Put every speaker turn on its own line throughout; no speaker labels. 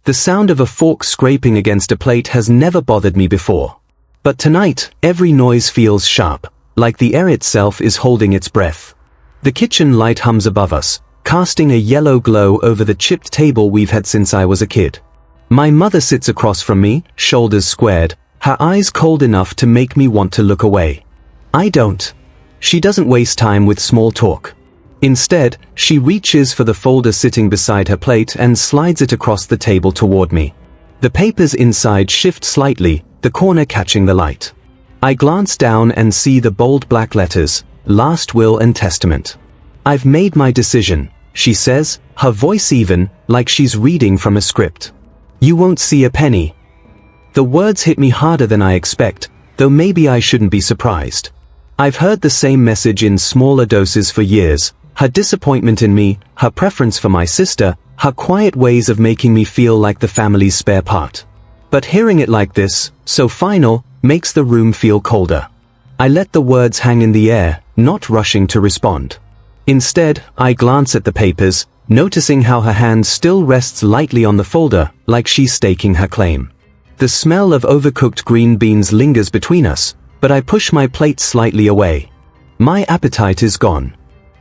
The sound of a fork scraping against a plate has never bothered me before. But tonight, every noise feels sharp, like the air itself is holding its breath. The kitchen light hums above us, casting a yellow glow over the chipped table we've had since I was a kid. My mother sits across from me, shoulders squared, her eyes cold enough to make me want to look away. I don't. She doesn't waste time with small talk. Instead, she reaches for the folder sitting beside her plate and slides it across the table toward me. The papers inside shift slightly, the corner catching the light. I glance down and see the bold black letters, Last Will and Testament. I've made my decision, she says, her voice even, like she's reading from a script. You won't see a penny. The words hit me harder than I expect, though maybe I shouldn't be surprised. I've heard the same message in smaller doses for years. Her disappointment in me, her preference for my sister, her quiet ways of making me feel like the family's spare part. But hearing it like this, so final, makes the room feel colder. I let the words hang in the air, not rushing to respond. Instead, I glance at the papers, noticing how her hand still rests lightly on the folder, like she's staking her claim. The smell of overcooked green beans lingers between us, but I push my plate slightly away. My appetite is gone.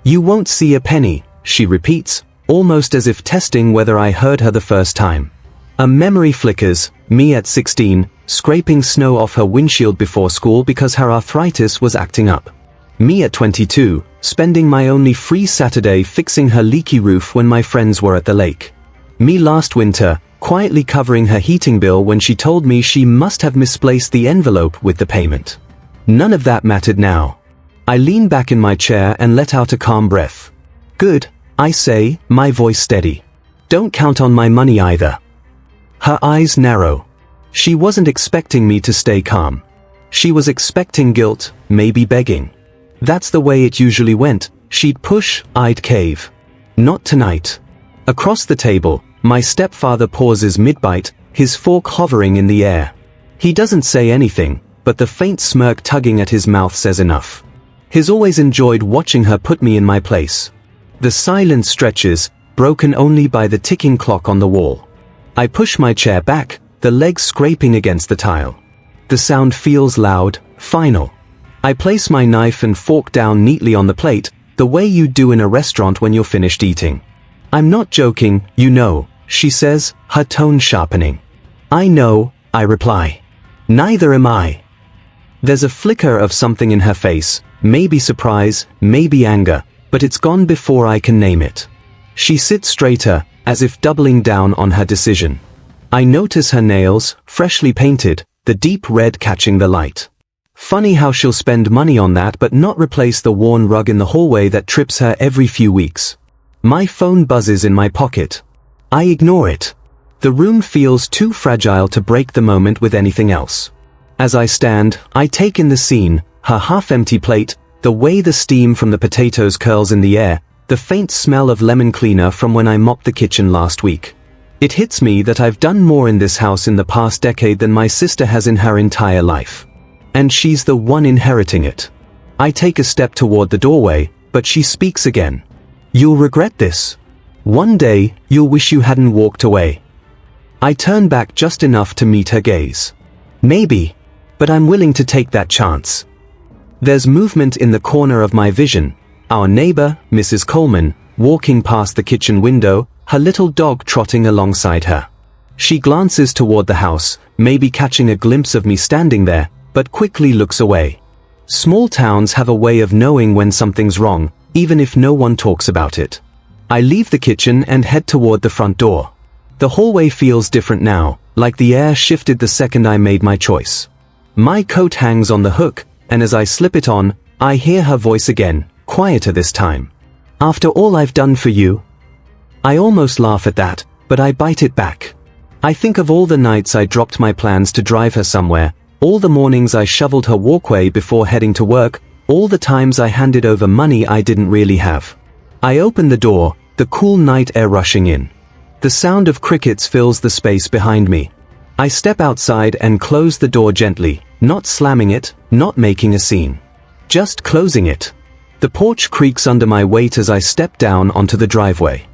You won't see a penny, she repeats, almost as if testing whether I heard her the first time. A memory flickers, me at 16, scraping snow off her windshield before school because her arthritis was acting up. Me at 22, spending my only free Saturday fixing her leaky roof when my friends were at the lake. Me last winter, quietly covering her heating bill when she told me she must have misplaced the envelope with the payment. None of that mattered now. I lean back in my chair and let out a calm breath. Good, I say, my voice steady. Don't count on my money either. Her eyes narrow. She wasn't expecting me to stay calm. She was expecting guilt, maybe begging. That's the way it usually went. She'd push, I'd cave. Not tonight. Across the table, my stepfather pauses mid-bite, his fork hovering in the air. He doesn't say anything, but the faint smirk tugging at his mouth says enough. He's always enjoyed watching her put me in my place. The silence stretches, broken only by the ticking clock on the wall. I push my chair back, the legs scraping against the tile. The sound feels loud, final. I place my knife and fork down neatly on the plate, the way you do in a restaurant when you're finished eating. I'm not joking, you know, she says, her tone sharpening. I know, I reply. Neither am I. There's a flicker of something in her face, maybe surprise, maybe anger, but it's gone before I can name it. She sits straighter, as if doubling down on her decision. I notice her nails, freshly painted, the deep red catching the light. Funny how she'll spend money on that but not replace the worn rug in the hallway that trips her every few weeks. My phone buzzes in my pocket. I ignore it. The room feels too fragile to break the moment with anything else. As I stand, I take in the scene, her half-empty plate, the way the steam from the potatoes curls in the air, the faint smell of lemon cleaner from when I mopped the kitchen last week. It hits me that I've done more in this house in the past decade than my sister has in her entire life. And she's the one inheriting it. I take a step toward the doorway, but she speaks again. You'll regret this. One day, you'll wish you hadn't walked away. I turn back just enough to meet her gaze. Maybe, but I'm willing to take that chance. There's movement in the corner of my vision. Our neighbor, Mrs. Coleman, walking past the kitchen window, her little dog trotting alongside her. She glances toward the house, maybe catching a glimpse of me standing there, but quickly looks away. Small towns have a way of knowing when something's wrong, even if no one talks about it. I leave the kitchen and head toward the front door. The hallway feels different now, like the air shifted the second I made my choice. My coat hangs on the hook, and as I slip it on, I hear her voice again, quieter this time. After all I've done for you? I almost laugh at that, but I bite it back. I think of all the nights I dropped my plans to drive her somewhere, all the mornings I shoveled her walkway before heading to work, all the times I handed over money I didn't really have. I open the door, the cool night air rushing in. The sound of crickets fills the space behind me. I step outside and close the door gently, not slamming it, not making a scene. Just closing it. The porch creaks under my weight as I step down onto the driveway.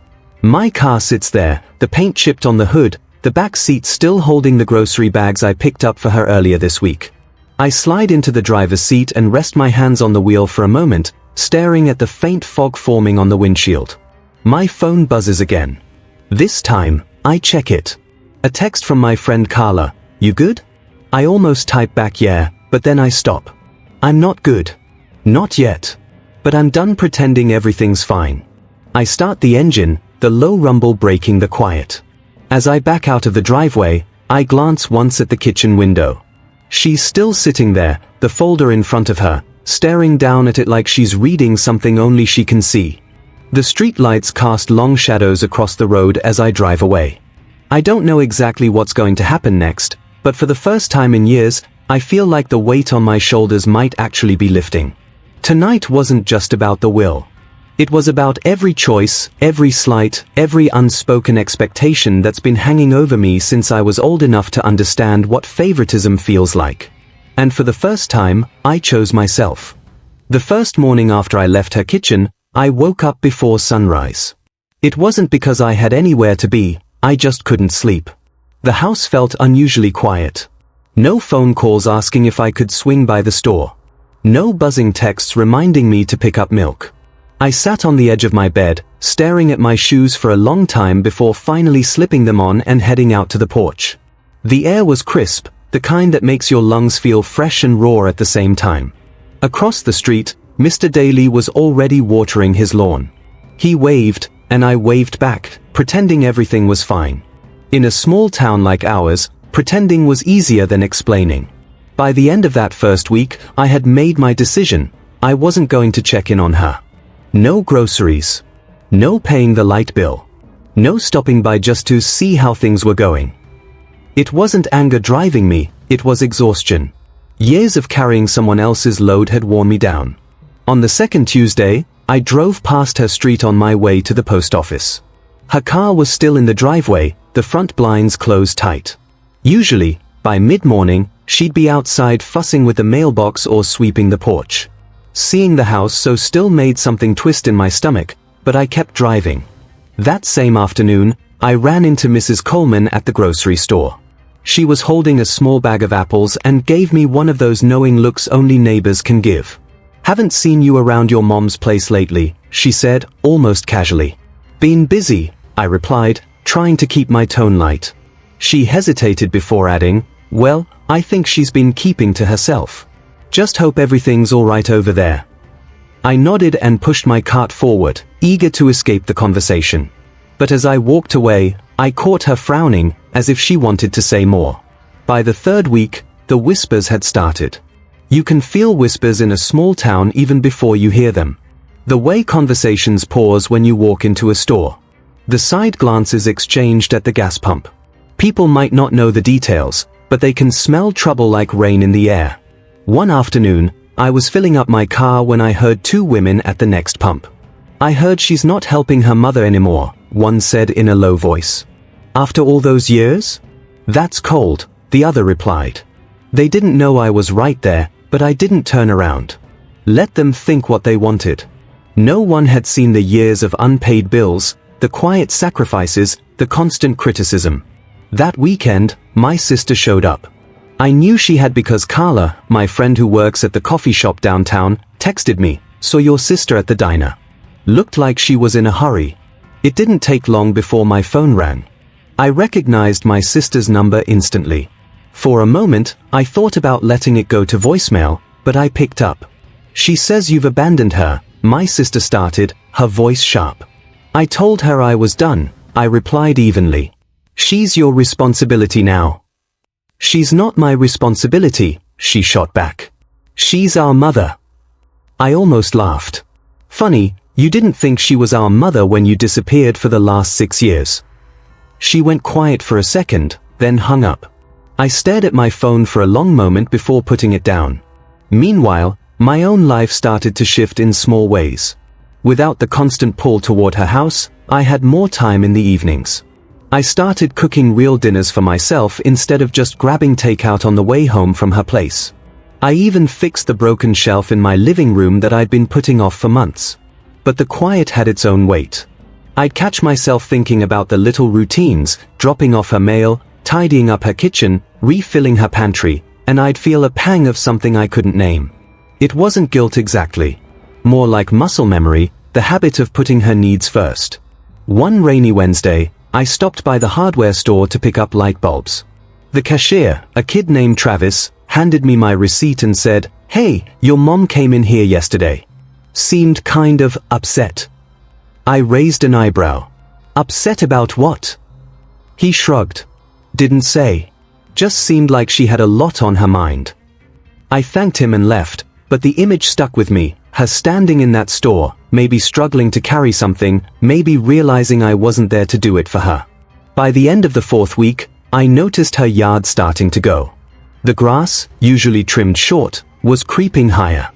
My car sits there, the paint chipped on the hood, the back seat still holding the grocery bags I picked up for her earlier this week. I slide into the driver's seat and rest my hands on the wheel for a moment, staring at the faint fog forming on the windshield. My phone buzzes again. This time, I check it. A text from my friend Carla. "You good?" I almost type back yeah, but then I stop. I'm not good. Not yet. But I'm done pretending everything's fine. I start the engine, the low rumble breaking the quiet. As I back out of the driveway, I glance once at the kitchen window. She's still sitting there, the folder in front of her, staring down at it like she's reading something only she can see. The streetlights cast long shadows across the road as I drive away. I don't know exactly what's going to happen next, but for the first time in years, I feel like the weight on my shoulders might actually be lifting. Tonight wasn't just about the will. It was about every choice, every slight, every unspoken expectation that's been hanging over me since I was old enough to understand what favoritism feels like. And for the first time, I chose myself. The first morning after I left her kitchen, I woke up before sunrise. It wasn't because I had anywhere to be, I just couldn't sleep. The house felt unusually quiet. No phone calls asking if I could swing by the store. No buzzing texts reminding me to pick up milk. I sat on the edge of my bed, staring at my shoes for a long time before finally slipping them on and heading out to the porch. The air was crisp, the kind that makes your lungs feel fresh and raw at the same time. Across the street, Mr. Daly was already watering his lawn. He waved, and I waved back, pretending everything was fine. In a small town like ours, pretending was easier than explaining. By the end of that first week, I had made my decision. I wasn't going to check in on her. No groceries. No paying the light bill. No stopping by just to see how things were going. It wasn't anger driving me, it was exhaustion. Years of carrying someone else's load had worn me down. On the second Tuesday, I drove past her street on my way to the post office. Her car was still in the driveway, the front blinds closed tight. Usually, by mid-morning, she'd be outside fussing with the mailbox or sweeping the porch. Seeing the house so still made something twist in my stomach, but I kept driving. That same afternoon, I ran into Mrs. Coleman at the grocery store. She was holding a small bag of apples and gave me one of those knowing looks only neighbors can give. "Haven't seen you around your mom's place lately," she said, almost casually. "Been busy," I replied, trying to keep my tone light. She hesitated before adding, "Well, I think she's been keeping to herself. Just hope everything's all right over there." I nodded and pushed my cart forward, eager to escape the conversation. But as I walked away, I caught her frowning, as if she wanted to say more. By the third week, the whispers had started. You can feel whispers in a small town even before you hear them. The way conversations pause when you walk into a store. The side glances exchanged at the gas pump. People might not know the details, but they can smell trouble like rain in the air. One afternoon, I was filling up my car when I heard two women at the next pump. "I heard she's not helping her mother anymore," one said in a low voice. "After all those years?" "That's cold," the other replied. They didn't know I was right there, but I didn't turn around. Let them think what they wanted. No one had seen the years of unpaid bills, the quiet sacrifices, the constant criticism. That weekend, my sister showed up. I knew she had because Carla, my friend who works at the coffee shop downtown, texted me, "Saw your sister at the diner." Looked like she was in a hurry. It didn't take long before my phone rang. I recognized my sister's number instantly. For a moment, I thought about letting it go to voicemail, but I picked up. "She says you've abandoned her," my sister started, her voice sharp. "I told her I was done," I replied evenly. "She's your responsibility now." "She's not my responsibility," she shot back. "She's our mother." I almost laughed. "Funny, you didn't think she was our mother when you disappeared for the last 6 years." She went quiet for a second, then hung up. I stared at my phone for a long moment before putting it down. Meanwhile, my own life started to shift in small ways. Without the constant pull toward her house, I had more time in the evenings. I started cooking real dinners for myself instead of just grabbing takeout on the way home from her place. I even fixed the broken shelf in my living room that I'd been putting off for months. But the quiet had its own weight. I'd catch myself thinking about the little routines, dropping off her mail, tidying up her kitchen, refilling her pantry, and I'd feel a pang of something I couldn't name. It wasn't guilt exactly. More like muscle memory, the habit of putting her needs first. One rainy Wednesday, I stopped by the hardware store to pick up light bulbs. The cashier, a kid named Travis, handed me my receipt and said, "Hey, your mom came in here yesterday." Seemed kind of upset. I raised an eyebrow. Upset about what? He shrugged. Didn't say. Just seemed like she had a lot on her mind. I thanked him and left, but the image stuck with me, her standing in that store, maybe struggling to carry something, maybe realizing I wasn't there to do it for her. By the end of the 4th week, I noticed her yard starting to go. The grass, usually trimmed short, was creeping higher.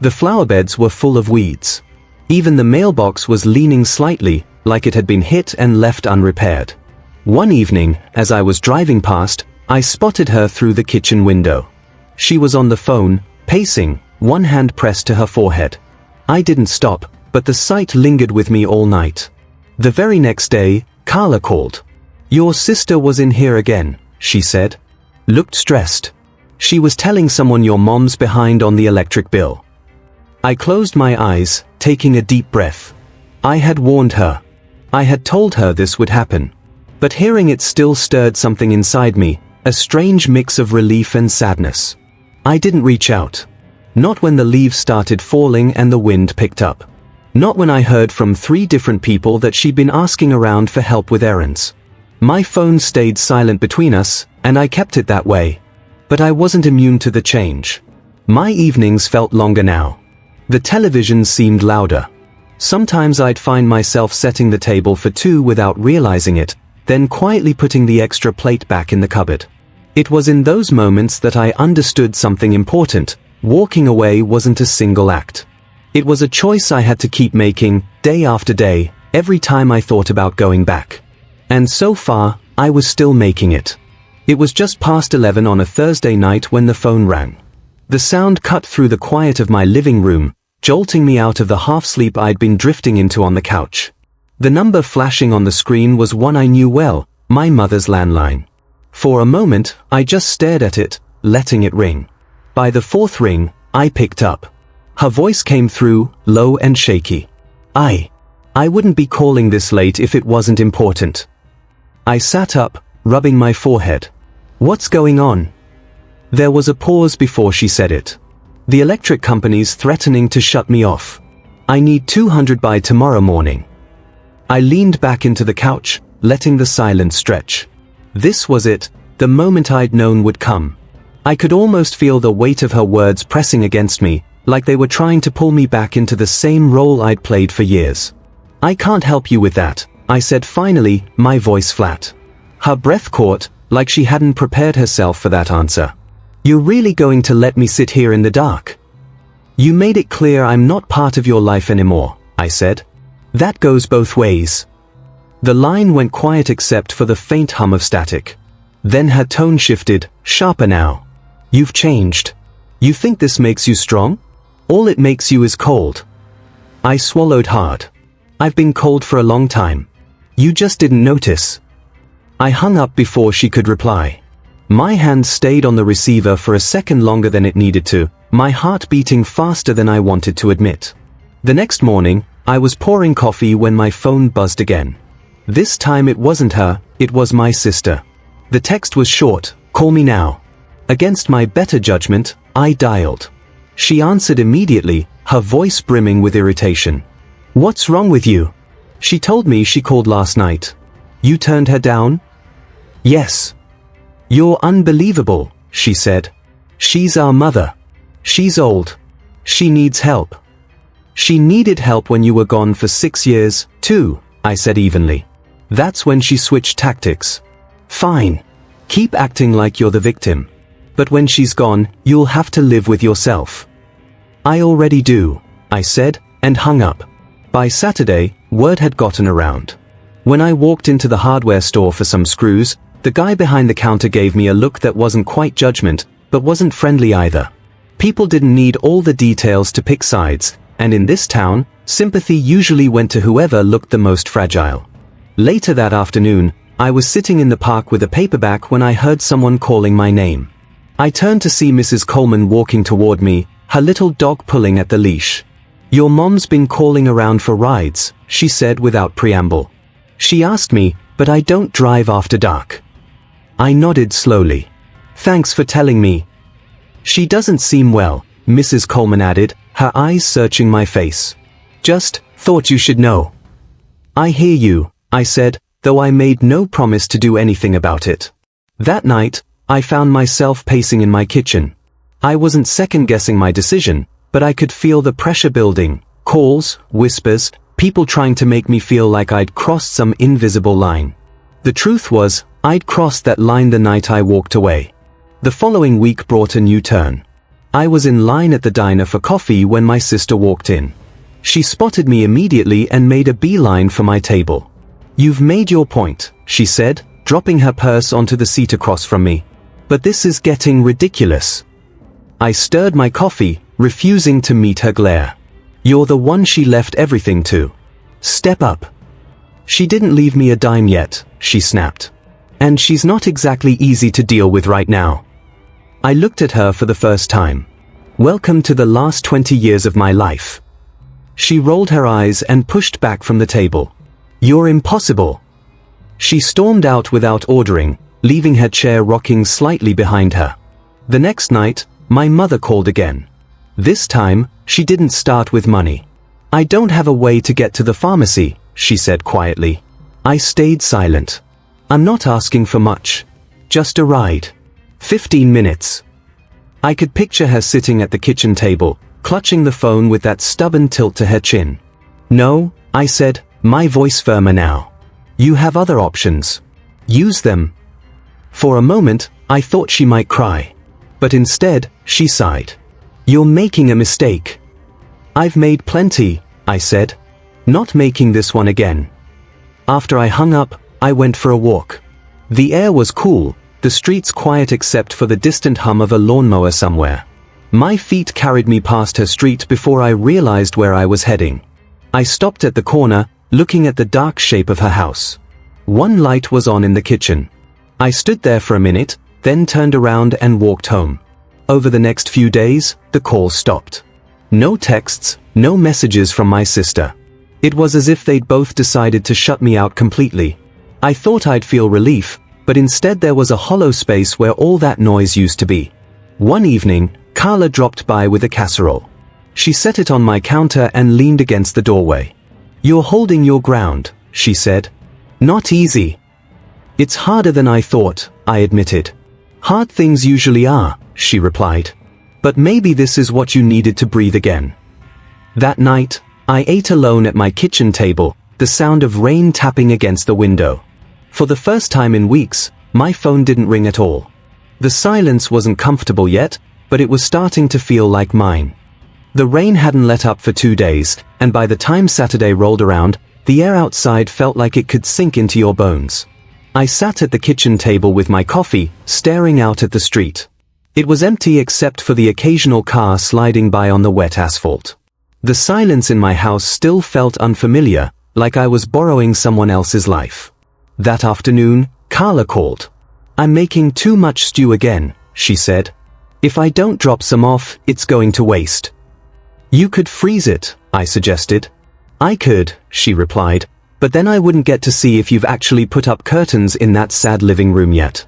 The flower beds were full of weeds. Even the mailbox was leaning slightly, like it had been hit and left unrepaired. One evening, as I was driving past, I spotted her through the kitchen window. She was on the phone, pacing, one hand pressed to her forehead. I didn't stop, but the sight lingered with me all night. The very next day, Carla called. "Your sister was in here again," she said. Looked stressed. She was telling someone your mom's behind on the electric bill. I closed my eyes, taking a deep breath. I had warned her. I had told her this would happen. But hearing it still stirred something inside me, a strange mix of relief and sadness. I didn't reach out. Not when the leaves started falling and the wind picked up. Not when I heard from 3 different people that she'd been asking around for help with errands. My phone stayed silent between us, and I kept it that way. But I wasn't immune to the change. My evenings felt longer now. The television seemed louder. Sometimes I'd find myself setting the table for 2 without realizing it, then quietly putting the extra plate back in the cupboard. It was in those moments that I understood something important. Walking away wasn't a single act. It was a choice I had to keep making, day after day, every time I thought about going back. And so far, I was still making it. It was just past 11 on a Thursday night when the phone rang. The sound cut through the quiet of my living room, jolting me out of the half-sleep I'd been drifting into on the couch. The number flashing on the screen was one I knew well, my mother's landline. For a moment, I just stared at it, letting it ring. By the 4th ring, I picked up. Her voice came through, low and shaky. I wouldn't be calling this late if it wasn't important. I sat up, rubbing my forehead. What's going on? There was a pause before she said it. The electric company's threatening to shut me off. I need 200 by tomorrow morning. I leaned back into the couch, letting the silence stretch. This was it, the moment I'd known would come. I could almost feel the weight of her words pressing against me, like they were trying to pull me back into the same role I'd played for years. "I can't help you with that," I said finally, my voice flat. Her breath caught, like she hadn't prepared herself for that answer. "You're really going to let me sit here in the dark? You made it clear I'm not part of your life anymore," I said. "That goes both ways." The line went quiet except for the faint hum of static. Then her tone shifted, sharper now. "You've changed. You think this makes you strong? All it makes you is cold." I swallowed hard. "I've been cold for a long time. You just didn't notice." I hung up before she could reply. My hand stayed on the receiver for a second longer than it needed to, my heart beating faster than I wanted to admit. The next morning, I was pouring coffee when my phone buzzed again. This time it wasn't her, it was my sister. The text was short, "Call me now." Against my better judgment, I dialed. She answered immediately, her voice brimming with irritation. "What's wrong with you?" She told me she called last night. "You turned her down?" "Yes." "You're unbelievable," she said. "She's our mother. She's old. She needs help." "She needed help when you were gone for 6 years, too," I said evenly. That's when she switched tactics. "Fine. Keep acting like you're the victim. But when she's gone, you'll have to live with yourself." "I already do," I said, and hung up. By Saturday, word had gotten around. When I walked into the hardware store for some screws, the guy behind the counter gave me a look that wasn't quite judgment, but wasn't friendly either. People didn't need all the details to pick sides, and in this town, sympathy usually went to whoever looked the most fragile. Later that afternoon, I was sitting in the park with a paperback when I heard someone calling my name. I turned to see Mrs. Coleman walking toward me, her little dog pulling at the leash. "Your mom's been calling around for rides," she said without preamble. She asked me, "But I don't drive after dark." I nodded slowly. "Thanks for telling me." "She doesn't seem well," Mrs. Coleman added, her eyes searching my face. "Just thought you should know." "I hear you," I said, though I made no promise to do anything about it. That night, I found myself pacing in my kitchen. I wasn't second-guessing my decision, but I could feel the pressure building, calls, whispers, people trying to make me feel like I'd crossed some invisible line. The truth was, I'd crossed that line the night I walked away. The following week brought a new turn. I was in line at the diner for coffee when my sister walked in. She spotted me immediately and made a beeline for my table. "You've made your point," she said, dropping her purse onto the seat across from me. "But this is getting ridiculous." I stirred my coffee, refusing to meet her glare. "You're the one she left everything to. Step up." "She didn't leave me a dime yet," she snapped. "And she's not exactly easy to deal with right now." I looked at her for the first time. "Welcome to the last 20 years of my life." She rolled her eyes and pushed back from the table. "You're impossible." She stormed out without ordering, leaving her chair rocking slightly behind her. The next night, my mother called again. This time, she didn't start with money. "I don't have a way to get to the pharmacy," she said quietly. I stayed silent. "I'm not asking for much. Just a ride. 15 minutes. I could picture her sitting at the kitchen table, clutching the phone with that stubborn tilt to her chin. "No," I said, my voice firmer now. "You have other options. Use them." For a moment, I thought she might cry. But instead, she sighed. "You're making a mistake." "I've made plenty," I said. "Not making this one again." After I hung up, I went for a walk. The air was cool, the streets quiet except for the distant hum of a lawnmower somewhere. My feet carried me past her street before I realized where I was heading. I stopped at the corner, looking at the dark shape of her house. One light was on in the kitchen. I stood there for a minute, then turned around and walked home. Over the next few days, the calls stopped. No texts, no messages from my sister. It was as if they'd both decided to shut me out completely. I thought I'd feel relief, but instead there was a hollow space where all that noise used to be. One evening, Carla dropped by with a casserole. She set it on my counter and leaned against the doorway. "You're holding your ground," she said. "Not easy." "It's harder than I thought," I admitted. "Hard things usually are," she replied. "But maybe this is what you needed to breathe again." That night, I ate alone at my kitchen table, the sound of rain tapping against the window. For the first time in weeks, my phone didn't ring at all. The silence wasn't comfortable yet, but it was starting to feel like mine. The rain hadn't let up for 2 days, and by the time Saturday rolled around, the air outside felt like it could sink into your bones. I sat at the kitchen table with my coffee, staring out at the street. It was empty except for the occasional car sliding by on the wet asphalt. The silence in my house still felt unfamiliar, like I was borrowing someone else's life. That afternoon, Carla called. "I'm making too much stew again," she said. "If I don't drop some off, it's going to waste." "You could freeze it," I suggested. "I could," she replied, "but then I wouldn't get to see if you've actually put up curtains in that sad living room yet."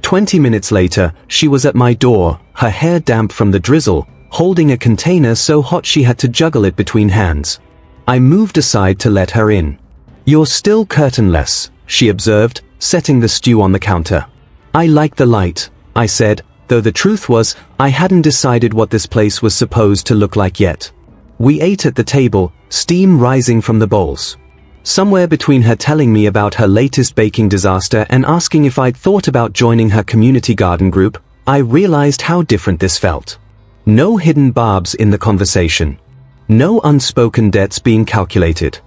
20 minutes later, she was at my door, her hair damp from the drizzle, holding a container so hot she had to juggle it between hands. I moved aside to let her in. "You're still curtainless," she observed, setting the stew on the counter. "I like the light," I said, though the truth was, I hadn't decided what this place was supposed to look like yet. We ate at the table, steam rising from the bowls. Somewhere between her telling me about her latest baking disaster and asking if I'd thought about joining her community garden group, I realized how different this felt. No hidden barbs in the conversation. No unspoken debts being calculated.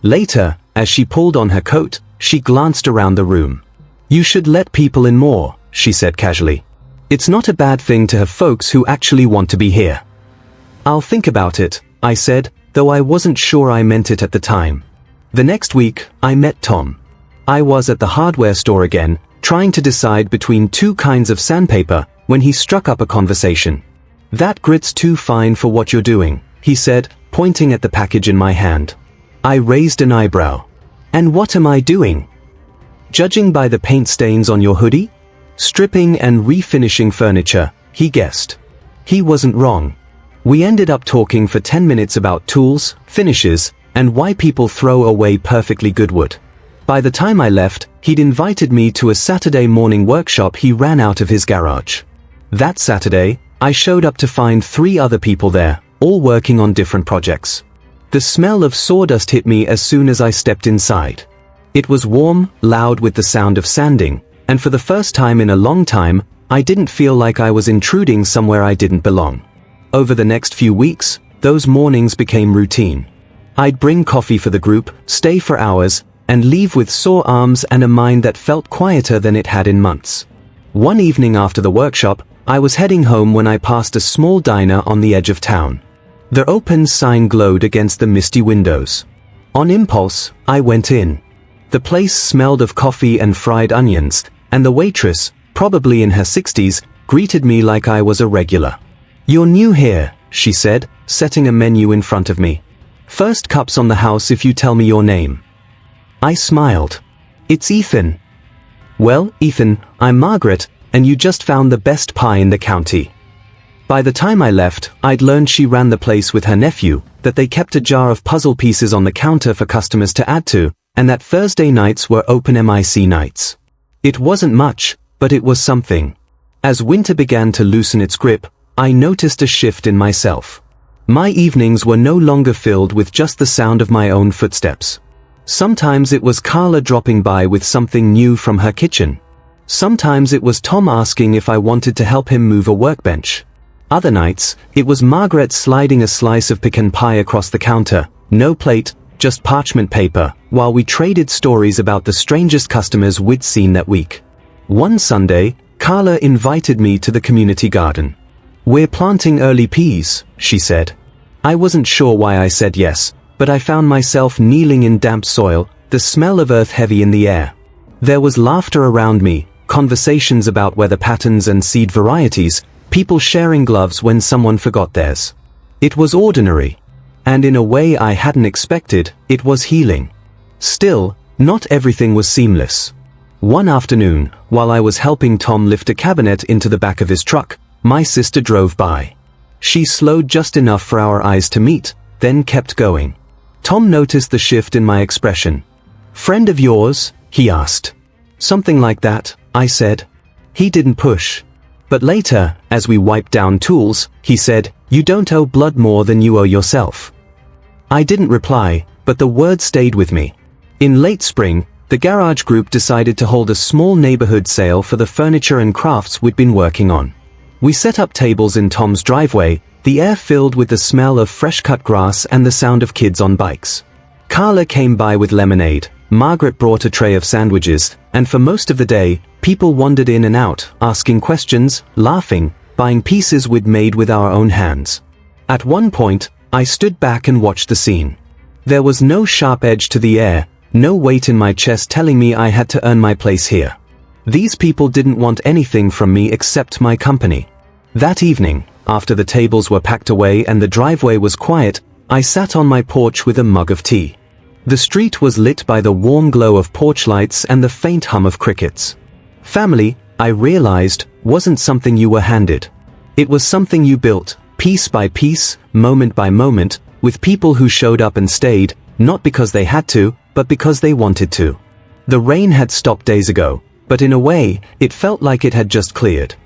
Later, as she pulled on her coat, she glanced around the room. "You should let people in more," she said casually. "It's not a bad thing to have folks who actually want to be here." "I'll think about it," I said, though I wasn't sure I meant it at the time. The next week, I met Tom. I was at the hardware store again, trying to decide between two kinds of sandpaper, when he struck up a conversation. "That grit's too fine for what you're doing," he said, pointing at the package in my hand. I raised an eyebrow. "And what am I doing?" "Judging by the paint stains on your hoodie?" "Stripping and refinishing furniture," he guessed. He wasn't wrong. We ended up talking for 10 minutes about tools, finishes, and why people throw away perfectly good wood. By the time I left, he'd invited me to a Saturday morning workshop he ran out of his garage. That Saturday, I showed up to find 3 other people there, all working on different projects. The smell of sawdust hit me as soon as I stepped inside. It was warm, loud with the sound of sanding, and for the first time in a long time, I didn't feel like I was intruding somewhere I didn't belong. Over the next few weeks, those mornings became routine. I'd bring coffee for the group, stay for hours, and leave with sore arms and a mind that felt quieter than it had in months. One evening after the workshop, I was heading home when I passed a small diner on the edge of town. Their open sign glowed against the misty windows. On impulse, I went in. The place smelled of coffee and fried onions, and the waitress, probably in her 60s, greeted me like I was a regular. "You're new here," she said, setting a menu in front of me. "First cups on the house if you tell me your name." I smiled. "It's Ethan." "Well, Ethan, I'm Margaret, and you just found the best pie in the county." By the time I left, I'd learned she ran the place with her nephew, that they kept a jar of puzzle pieces on the counter for customers to add to, and that Thursday nights were open MIC nights. It wasn't much, but it was something. As winter began to loosen its grip, I noticed a shift in myself. My evenings were no longer filled with just the sound of my own footsteps. Sometimes it was Carla dropping by with something new from her kitchen. Sometimes it was Tom asking if I wanted to help him move a workbench. Other nights, it was Margaret sliding a slice of pecan pie across the counter, no plate, just parchment paper, while we traded stories about the strangest customers we'd seen that week. One Sunday, Carla invited me to the community garden. "We're planting early peas," she said. I wasn't sure why I said yes, but I found myself kneeling in damp soil, the smell of earth heavy in the air. There was laughter around me, conversations about weather patterns and seed varieties, people sharing gloves when someone forgot theirs. It was ordinary. And in a way I hadn't expected, it was healing. Still, not everything was seamless. One afternoon, while I was helping Tom lift a cabinet into the back of his truck, my sister drove by. She slowed just enough for our eyes to meet, then kept going. Tom noticed the shift in my expression. "Friend of yours?" he asked. "Something like that," I said. He didn't push. But later, as we wiped down tools, he said, "You don't owe blood more than you owe yourself." I didn't reply, but the word stayed with me. In late spring, the garage group decided to hold a small neighborhood sale for the furniture and crafts we'd been working on. We set up tables in Tom's driveway, the air filled with the smell of fresh-cut grass and the sound of kids on bikes. Carla came by with lemonade, Margaret brought a tray of sandwiches, and for most of the day, people wandered in and out, asking questions, laughing, buying pieces we'd made with our own hands. At one point, I stood back and watched the scene. There was no sharp edge to the air, no weight in my chest telling me I had to earn my place here. These people didn't want anything from me except my company. That evening, after the tables were packed away and the driveway was quiet, I sat on my porch with a mug of tea. The street was lit by the warm glow of porch lights and the faint hum of crickets. Family, I realized, wasn't something you were handed. It was something you built, piece by piece, moment by moment, with people who showed up and stayed, not because they had to, but because they wanted to. The rain had stopped days ago, but in a way, it felt like it had just cleared.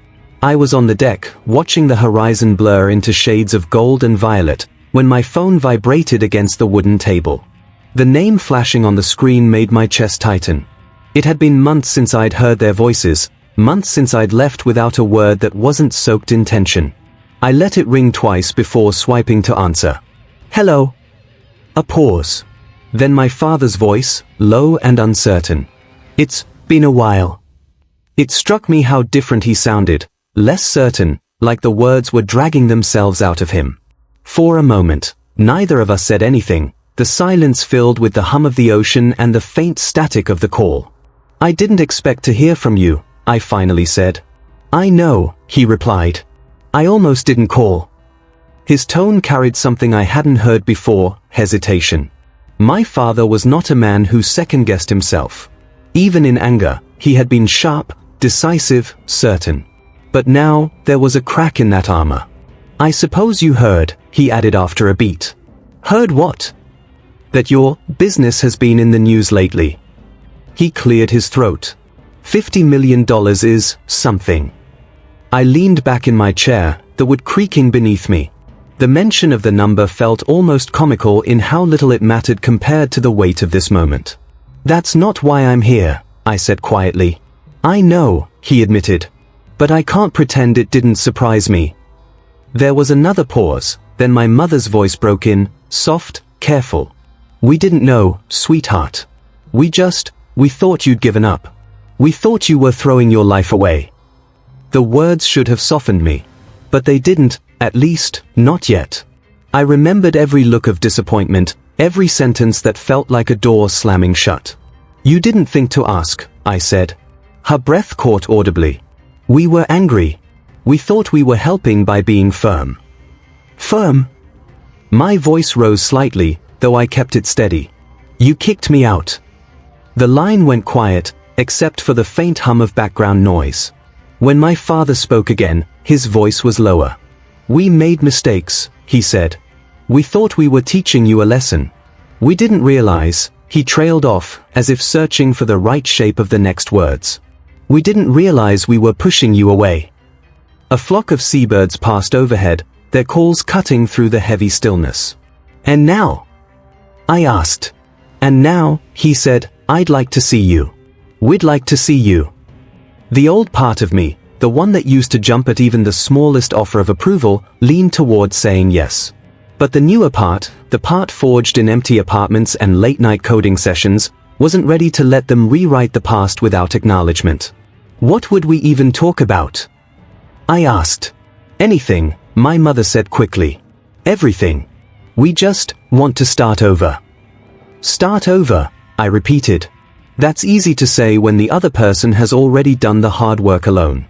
I was on the deck, watching the horizon blur into shades of gold and violet, when my phone vibrated against the wooden table. The name flashing on the screen made my chest tighten. It had been months since I'd heard their voices, months since I'd left without a word that wasn't soaked in tension. I let it ring twice before swiping to answer. "Hello." A pause. Then my father's voice, low and uncertain. "It's been a while." It struck me how different he sounded, less certain, like the words were dragging themselves out of him. For a moment, Neither of us said anything, the silence filled with the hum of the ocean and the faint static of the call. "I didn't expect to hear from you," I finally said. "I know," he replied. "I almost didn't call." His tone carried something I hadn't heard before, hesitation. My father was not a man who second-guessed himself. Even in anger, he had been sharp, decisive, certain. But now, there was a crack in that armor. "I suppose you heard," he added after a beat. "Heard what?" "That your business has been in the news lately." He cleared his throat. $50 million is something. I leaned back in my chair, the wood creaking beneath me. The mention of the number felt almost comical in how little it mattered compared to the weight of this moment. "That's not why I'm here," I said quietly. "I know," he admitted. "But I can't pretend it didn't surprise me." There was another pause, then my mother's voice broke in, soft, careful. "We didn't know, sweetheart. We thought you'd given up. We thought you were throwing your life away." The words should have softened me. But they didn't, at least, not yet. I remembered every look of disappointment, every sentence that felt like a door slamming shut. "You didn't think to ask," I said. Her breath caught audibly. "We were angry. We thought we were helping by being firm." "Firm?" My voice rose slightly, though I kept it steady. "You kicked me out." The line went quiet, except for the faint hum of background noise. When my father spoke again, his voice was lower. "We made mistakes," he said. "We thought we were teaching you a lesson. We didn't realize," he trailed off, as if searching for the right shape of the next words. "We didn't realize we were pushing you away." A flock of seabirds passed overhead, their calls cutting through the heavy stillness. "And now?" I asked. "And now," he said, "I'd like to see you. We'd like to see you." The old part of me, the one that used to jump at even the smallest offer of approval, leaned toward saying yes. But the newer part, the part forged in empty apartments and late-night coding sessions, wasn't ready to let them rewrite the past without acknowledgement. "What would we even talk about?" I asked. "Anything," my mother said quickly. "Everything. We just want to start over." "Start over," I repeated. "That's easy to say when the other person has already done the hard work alone."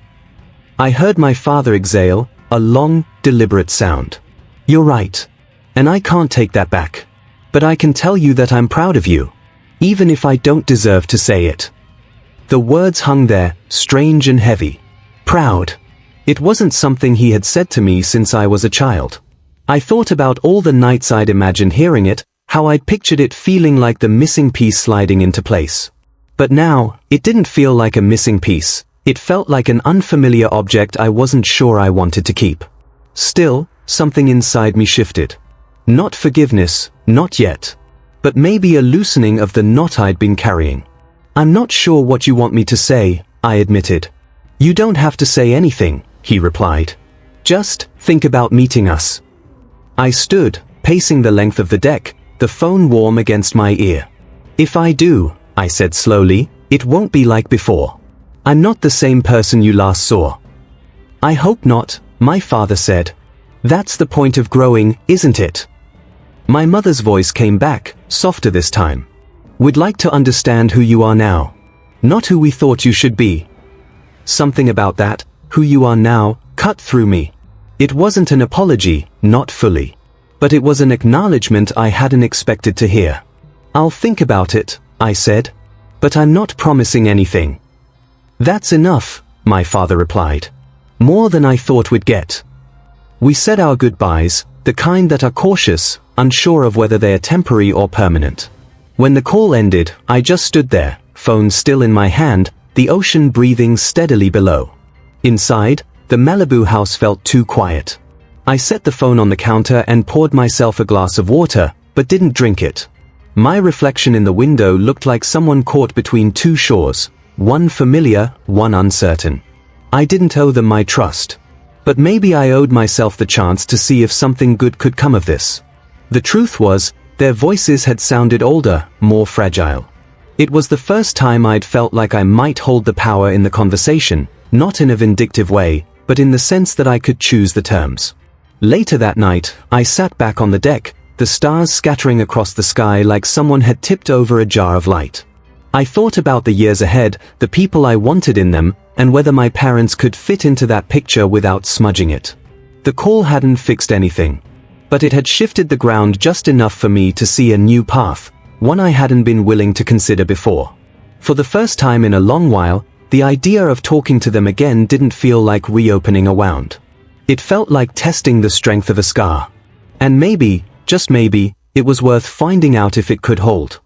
I heard my father exhale, a long, deliberate sound. "You're right. And I can't take that back. But I can tell you that I'm proud of you. Even if I don't deserve to say it." The words hung there, strange and heavy. Proud. It wasn't something he had said to me since I was a child. I thought about all the nights I'd imagined hearing it, how I'd pictured it feeling like the missing piece sliding into place. But now, it didn't feel like a missing piece. It felt like an unfamiliar object I wasn't sure I wanted to keep. Still, something inside me shifted. Not forgiveness, not yet. But maybe a loosening of the knot I'd been carrying. "I'm not sure what you want me to say," I admitted. "You don't have to say anything," he replied. "Just think about meeting us." I stood, pacing the length of the deck, the phone warm against my ear. "If I do," I said slowly, "it won't be like before. I'm not the same person you last saw." "I hope not," my father said. "That's the point of growing, isn't it?" My mother's voice came back, softer this time. "We'd like to understand who you are now. Not who we thought you should be." Something about that, "who you are now," cut through me. It wasn't an apology, not fully. But it was an acknowledgement I hadn't expected to hear. "I'll think about it," I said. "But I'm not promising anything." "That's enough," my father replied. "More than I thought we'd get." We said our goodbyes, the kind that are cautious, unsure of whether they are temporary or permanent. When the call ended, I just stood there, phone still in my hand, the ocean breathing steadily below. Inside, the Malibu house felt too quiet. I set the phone on the counter and poured myself a glass of water, but didn't drink it. My reflection in the window looked like someone caught between two shores, one familiar, one uncertain. I didn't owe them my trust. But maybe I owed myself the chance to see if something good could come of this. The truth was, their voices had sounded older, more fragile. It was the first time I'd felt like I might hold the power in the conversation, not in a vindictive way, but in the sense that I could choose the terms. Later that night, I sat back on the deck, the stars scattering across the sky like someone had tipped over a jar of light. I thought about the years ahead, the people I wanted in them, and whether my parents could fit into that picture without smudging it. The call hadn't fixed anything, but it had shifted the ground just enough for me to see a new path, one I hadn't been willing to consider before. For the first time in a long while, the idea of talking to them again didn't feel like reopening a wound. It felt like testing the strength of a scar. And maybe, just maybe, it was worth finding out if it could hold.